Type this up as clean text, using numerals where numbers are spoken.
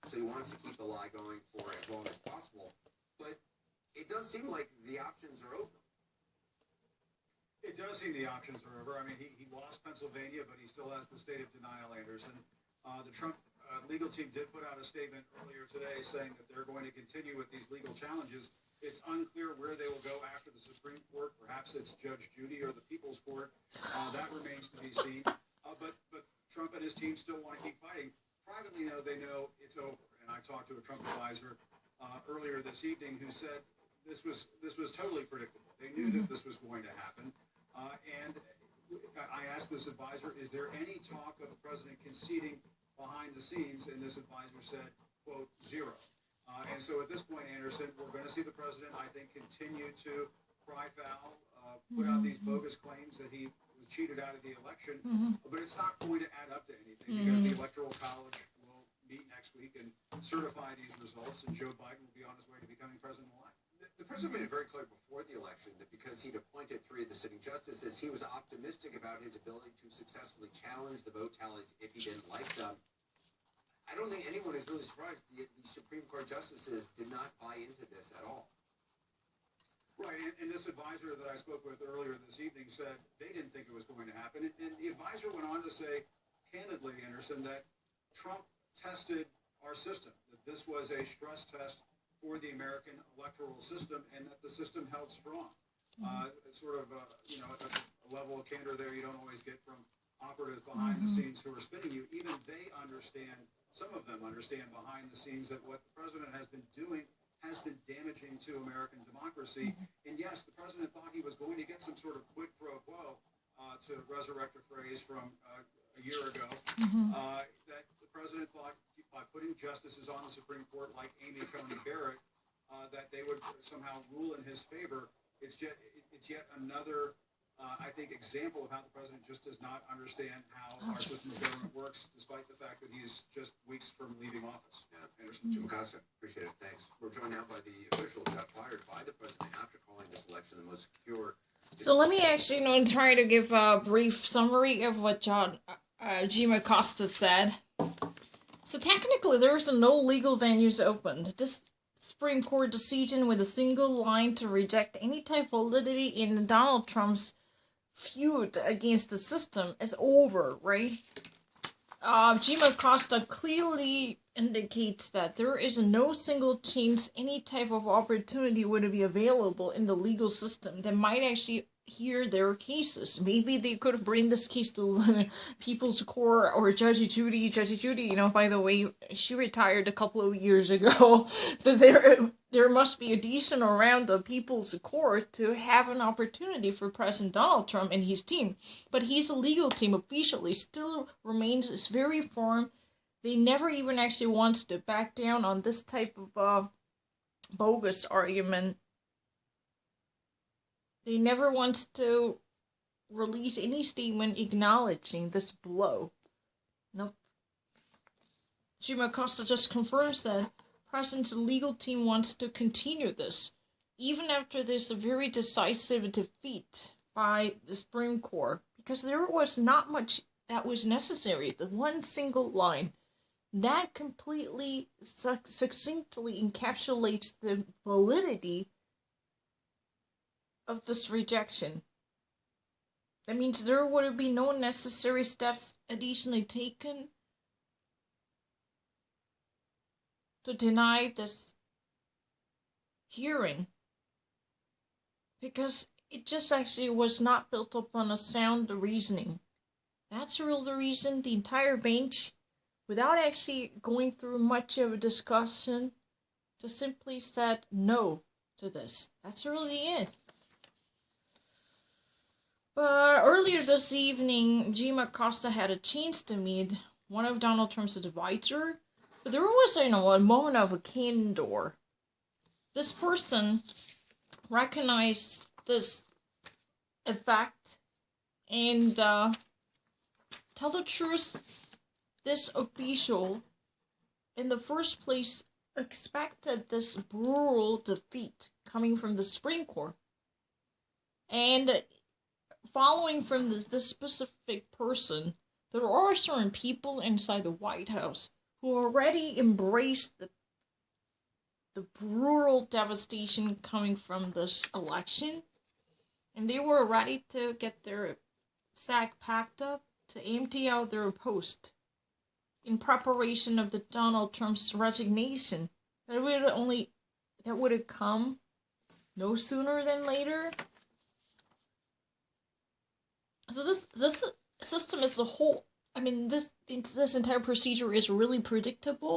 So he wants to keep the lie going for as long as possible. But it does seem like the options are over. It does seem the options are over. I mean, he lost Pennsylvania, but he still has the state of denial, Anderson. The Trump legal team did put out a statement earlier today saying that they're going to continue with these legal challenges. It's unclear where they will go after the Supreme Court. Perhaps it's Judge Judy or the People's Court. That remains to be seen. But Trump and his team still want to keep fighting. Privately, though, they know it's over. And I talked to a Trump advisor earlier this evening who said this was totally predictable. They knew that this was going to happen. And I asked this advisor, is there any talk of the president conceding behind the scenes? And this advisor said, quote, zero. And so at this point, Anderson, we're going to see the president, I think, continue to cry foul, put out these bogus claims that he was cheated out of the election. But it's not going to add up to anything because the Electoral College will meet next week and certify these results, and Joe Biden will be on his way to becoming president-elect. The president made it very clear before the election that because he'd appointed 3 of the sitting justices, he was optimistic about his ability to successfully challenge the vote tallies if he didn't like them. I don't think anyone is really surprised. The Supreme Court justices did not buy into this at all. Right, and this advisor that I spoke with earlier this evening said they didn't think it was going to happen. And the advisor went on to say, candidly, Anderson, that Trump tested our system, that this was a stress test for the American electoral system, and that the system held strong. Sort of, a level of candor there you don't always get from operatives behind the scenes who are spinning you. Even they understand, some of them understand behind the scenes that what the president has been doing has been damaging to American democracy. And yes, the president thought he was going to get some sort of quid pro quo, to resurrect a phrase from a year ago, that the president thought by putting justices on the Supreme Court like Amy Coney Barrett, that they would somehow rule in his favor. It's yet another, I think, example of how the president just does not understand how our system of government works, despite the fact that he's just weeks from leaving office. Yeah, Anderson, Jim Acosta, appreciate it. Thanks. We're joined now by the official who got fired by the president after calling this election the most secure. So let me actually, try to give a brief summary of what Jim Acosta said. So technically, there's no legal venues opened. This Supreme Court decision with a single line to reject any type of validity in Donald Trump's feud against the system is over, right? Jim Acosta clearly indicates that there is no single chance any type of opportunity would be available in the legal system that might actually hear their cases. Maybe they could bring this case to People's Court or Judge Judy. Judge Judy, by the way, she retired a couple of years ago. There must be a decent amount of People's Court to have an opportunity for President Donald Trump and his team. But his legal team officially still remains very firm. They never even actually wants to back down on this type of bogus argument. They never wants to release any statement acknowledging this blow. Nope. Jim Acosta just confirms that President's legal team wants to continue this, even after this very decisive defeat by the Supreme Court, because there was not much that was necessary. The one single line that completely succinctly encapsulates the validity of this rejection. That means there would be no necessary steps additionally taken to deny this hearing, because it just actually was not built upon a sound reasoning. That's really the reason the entire bench, without actually going through much of a discussion, just simply said no to this. That's really it. But earlier this evening, Jim Acosta had a chance to meet one of Donald Trump's advisors. But there was, a moment of a candor. This person recognized this effect and, tell the truth, this official, in the first place, expected this brutal defeat coming from the Supreme Court. And following from this specific person, there are certain people inside the White House who who already embraced the brutal devastation coming from this election, and they were ready to get their sack packed up to empty out their post in preparation of the Donald Trump's resignation. That would have come no sooner than later. So this system as a whole, I mean, this entire procedure is really predictable.